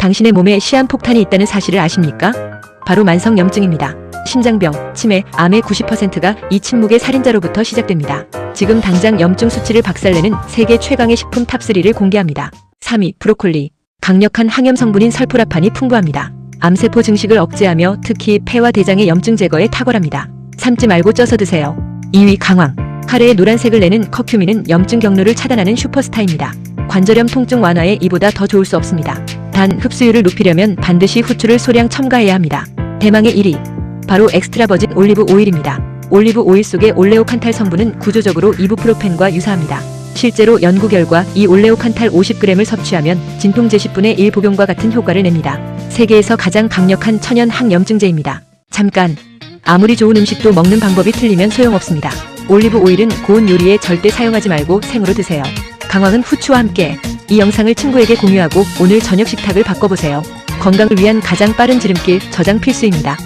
당신의 몸에 시한폭탄이 있다는 사실을 아십니까? 바로 만성염증입니다. 심장병, 치매, 암의 90%가 이 침묵의 살인자로부터 시작됩니다. 지금 당장 염증 수치를 박살내는 세계 최강의 식품 탑3를 공개합니다. 3위, 브로콜리. 강력한 항염 성분인 설포라판이 풍부합니다. 암세포 증식을 억제하며 특히 폐와 대장의 염증 제거에 탁월합니다. 삶지 말고 쪄서 드세요. 2위, 강황. 카레의 노란색을 내는 커큐민은 염증 경로를 차단하는 슈퍼스타입니다. 관절염 통증 완화에 이보다 더 좋을 수 없습니다. 단 흡수율을 높이려면 반드시 후추를 소량 첨가해야 합니다. 대망의 1위, 바로 엑스트라 버진 올리브 오일입니다. 올리브 오일 속의 올레오칸탈 성분은 구조적으로 이부프로펜과 유사합니다. 실제로 연구 결과 이 올레오칸탈 50g을 섭취하면 진통 제시 분의 1 복용과 같은 효과를 냅니다. 세계에서 가장 강력한 천연 항염증제입니다. 잠깐! 아무리 좋은 음식도 먹는 방법이 틀리면 소용없습니다. 올리브 오일은 고온 요리에 절대 사용하지 말고 생으로 드세요. 강황은 후추와 함께. 이 영상을 친구에게 공유하고 오늘 저녁 식탁을 바꿔보세요. 건강을 위한 가장 빠른 지름길, 저장 필수입니다.